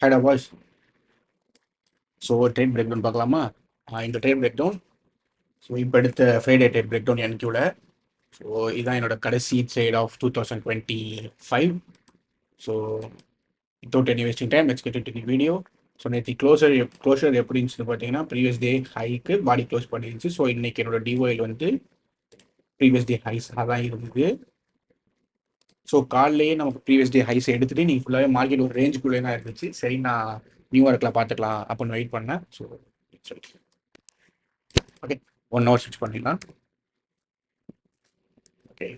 Had a voice. So trade break down பார்க்கலாமா? இந்த trade break down. So இப்போ எடுத்த ஃப்ரைடே ட்ரேட் பிரேக் டவுன் என்கியூவில். ஸோ இதுதான் என்னோட கடைசி trade of 2025. So without any wasting time let's get into the video. So நேற்று closure எப்படி இருந்துச்சுன்னு பார்த்தீங்கன்னா, ப்ரீவியஸ் டே ஹைக்கு பாடி க்ளோஸ் பண்ணிருந்துச்சு. ஸோ இன்னைக்கு என்னோட டிஒயில் வந்து ப்ரீவியஸ் டே ஹைஸாக தான் இருந்தது. ஸோ காலையிலேயே நமக்கு ப்ரீவியஸ் டே ஹைஸ் எடுத்துகிட்டு நீங்கள் ஃபுல்லாகவே மார்க்கெட் ஒரு ரேஞ்சுக்குள்ளே தான் இருந்துச்சு. சரி, நான் நியூ ஒர்க்கில் பார்த்துக்கலாம் அப்படின்னு வெயிட் பண்ணேன். ஸோ சரி, ஓகே, 1 hour ஸ்விட்ச் பண்ணிடலாம். ஓகே,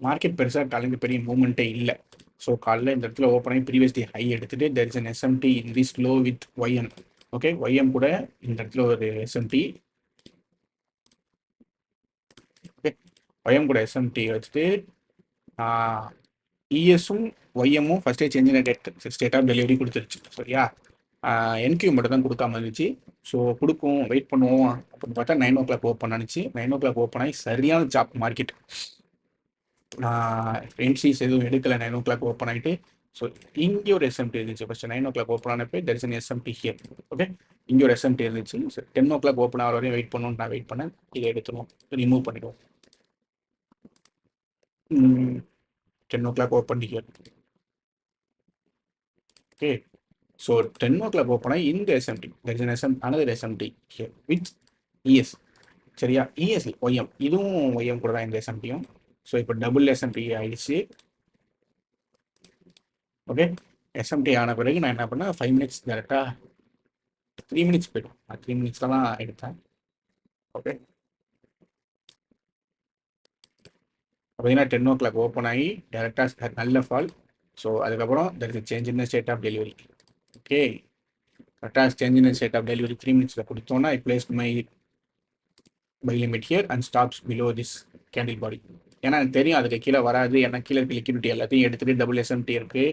மார்க்கெட் பெருசாக காலையில் பெரிய மூவ்மெண்ட்டே இல்லை. ஸோ காலையில் இந்த இடத்துல ஓப்பன் ஆகி ப்ரீவியஸ் டே ஹை எடுத்துகிட்டு there is an SMT in this low with YM. Okay, YM கூட இந்த இடத்துல ஒரு எஸ்எம்டி. ஓகே, ஒய்எம் கூட எஸ்எம்டி வச்சுட்டு இஎஸும் ஒய்எம்மும் ஃபஸ்ட்டே சேஞ்ச் ஸ்டேட் ஆஃப் டெலிவரி கொடுத்துருச்சு. சரியா, என்கியூ மட்டும் தான் கொடுக்காம இருந்துச்சு. ஸோ கொடுக்கும், வெயிட் பண்ணுவோம் அப்படின்னு பார்த்தா 9 o'clock ஓப்பன் ஆனிச்சு. 9 o'clock ஓப்பன் ஆகி சரியான ஜாப் மார்க்கெட். என்ட்ரிஸ் எதுவும் எடுக்கலை. 9 o'clock ஓப்பன் ஆகிட்டு ஸோ இங்கே ஒரு எஸ்எம்டி இருந்துச்சு. ஃபஸ்ட்டு 9 o'clock ஓப்பன் ஆனப்போ there is an SMT here. Okay, இங்கே ஒரு எஸ்எம்டி இருந்துச்சு. ஸோ 10 o'clock ஓப்பன் ஆகிற வரையும் வெயிட் பண்ணணும்னு நான் வெயிட் பண்ணேன். இதை எடுத்துருவோம், ரிமூவ் பண்ணிடுவோம். 10 o'clock open here. Okay, so 10 o'clock open ஆகி இந்த SMT there is an another SMT here with ES. சரியா, இஎஸ் ஒய்எம், இதுவும் ஒய்எம் கூட தான் இந்த எஸ்எம்டியும். ஸோ இப்போ டபுள் எஸ்எம்டி ஆயிடுச்சு. ஓகே, எஸ்எம்டி ஆன பிறகு நான் என்ன பண்ணேன், 5 minutes டேரெக்டாக 3 minutes போய்டும். 3 minutes தான் எடுத்தேன். ஓகே, பார்த்தீங்கன்னா 10 o'clock ஓப்பன் ஆகி டேரெக்டாக நல்ல ஃபால். ஸோ அதுக்கப்புறம் there is change in state of delivery. Okay, கரெக்டாக change in state of delivery 3 minutes கொடுத்தோன்னா I place my buy limit here and stops below this candle body. ஏன்னா எனக்கு தெரியும் அதுக்கு கீழே வராது, ஏன்னா கீழே இருக்க லிக்விடிட்டி எல்லாத்தையும் எடுத்துகிட்டு டபுள் எஸ்எம்டி இருக்குது.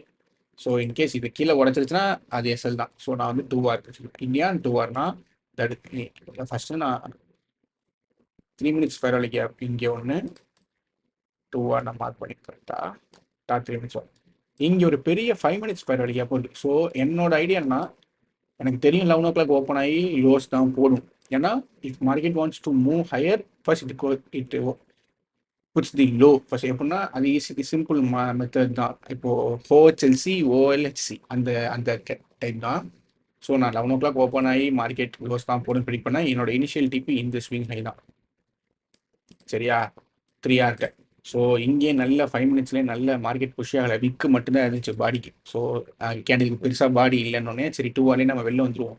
ஸோ இன்கேஸ் இது கீழே உடச்சிருச்சுன்னா அது எஸ்எல் தான். ஸோ நான் வந்து 2 hour இந்தியா 2 hourனா தடுத்து ஃபஸ்ட்டு நான் 3 minutes ஃபேரலி கேப் இங்கே ஒன்று 2 hour நான் மார்க் பண்ணி கரெக்டாக 3 minutes இங்கே ஒரு பெரிய 5 minutes ஃபேரலி கேப் இருக்குது. ஸோ என்னோட ஐடியானா, எனக்கு தெரியும் 11 o'clock ஓப்பன் ஆகி லோஸ் தான் போடும். ஏன்னா if market wants to move higher first it puts the low first. எப்படின்னா அது ஈஸி சிம்பிள் மெத்தட் தான். இப்போது ஓஹெச்எல்சி ஓஎல்ஹெச்சி அந்த அந்த டைப் தான். ஸோ நான் 11 o'clock ஓப்பன் ஆகி மார்க்கெட் லோஸ் தான் போடும் ப்ரிடிக்ட் பண்ணேன். என்னோட இனிஷியல் டிபி இந்த ஸ்விங் ஹை தான். சரியா, 3 hour. ஸோ இங்கே நல்ல 5 minutesலேயே நல்ல மார்க்கெட் புஷ் ஆகலை, விக்கு மட்டும்தான் இருந்துச்சு பாடிக்கு. ஸோ கேண்டிலுக்கு பெருசாக பாடி இல்லைன்னொடனே சரி 2 hourலேயே நம்ம வெளில வந்துடுவோம்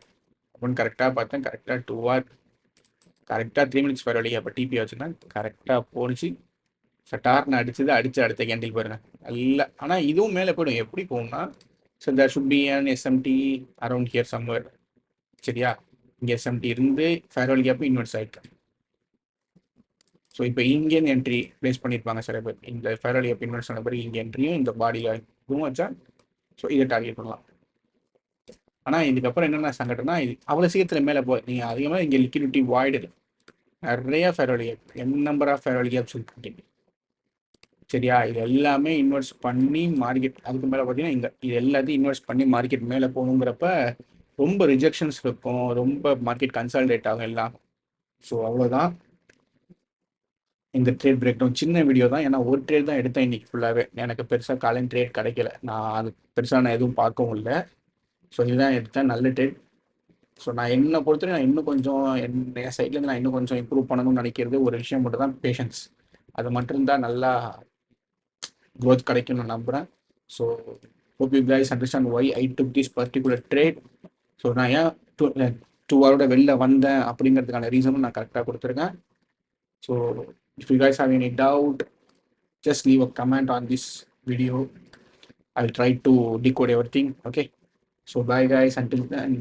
அப்படின்னு கரெக்டாக பார்த்தேன். கரெக்டாக 2 hour கரெக்டாக 3 minutes ஃபேர் வழியாக அப்போ டிபி வச்சுருந்தேன். கரெக்டாக போணுச்சு. சட்டார்னு அடிச்சது, அடிச்சு அடுத்த கேண்டில் பாருங்க நல்லா. ஆனால் இதுவும் மேலே போய்டும். எப்படி போகும்னா, so there should be an SMT around here somewhere. சரியா, இங்கே எஸ்எம்டி இருந்து ஃபேர்வெல் கேப் இன்வெர்ட்ஸ் ஆகிட்டு. ஸோ இப்போ இங்கேருந்து என்ட்ரி ப்ளேஸ் பண்ணியிருப்பாங்க சில பேர். இந்த ஃபேர்வெல் கேப் இன்வெர்ட்ஸ் ஆன பிறகு இங்கே என்ட்ரியும் இந்த பாடியில் இதுவும் வச்சா ஸோ இதை டார்கெட் பண்ணலாம். ஆனால் இதுக்கப்புறம் என்னென்ன சங்கடம்னா, இது அவ்வளோ சீக்கிரத்தில் மேலே போய் நீங்கள் அதிகமாக இங்கே லிக்விடிட்டி வாய்டு நிறையா fair value gap, number of fair value gaps இருக்கு. சரியா, இது எல்லாமே இன்வெஸ்ட் பண்ணி மார்க்கெட் அதுக்கு மேலே பார்த்தீங்கன்னா இது எல்லாத்தையும் இன்வெஸ்ட் பண்ணி மார்க்கெட் மேலே போகணுங்கிறப்ப ரொம்ப ரிஜெக்ஷன்ஸ் இருக்கும், ரொம்ப மார்க்கெட் கன்சால்டேட் ஆகும் எல்லாம். ஸோ அவ்வளோதான் இந்த ட்ரேட் பிரேக் டவுன். சின்ன வீடியோ தான், ஏன்னா ஒரு ட்ரேட் தான் எடுத்தேன் இன்னைக்கு ஃபுல்லாகவே. எனக்கு பெருசாக காலையில் ட்ரேட் கிடைக்கல, நான் அது பெருசாக நான் எதுவும் பார்க்கவும் இல்லை. ஸோ இதுதான் எடுத்தேன், நல்ல ட்ரேட். ஸோ நான் என்னை பொறுத்தவரை நான் இன்னும் கொஞ்சம் என் சைட்லேருந்து நான் இன்னும் கொஞ்சம் இம்ப்ரூவ் பண்ணணும்னு நினைக்கிறது ஒரு விஷயம் மட்டும் தான், பேஷன்ஸ். அது மட்டும் இருந்தால் நல்லா க்ரோத் கிடைக்கும்னு நம்புகிறேன். So hope you guys understand why I took this particular trade. So நான் ஏன் 2 hour வெளில வந்தேன் அப்படிங்கிறதுக்கான ரீசனும் நான் கரெக்டாக கொடுத்துருக்கேன். So if you guys have any doubt, just leave a comment on this video. I'll try to decode everything. Okay, so bye guys, until then,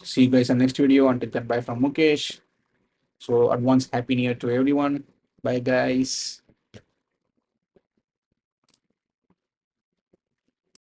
see you guys in next video. Until then, bye from Mukesh. So advance happy new year to everyone. Bye guys.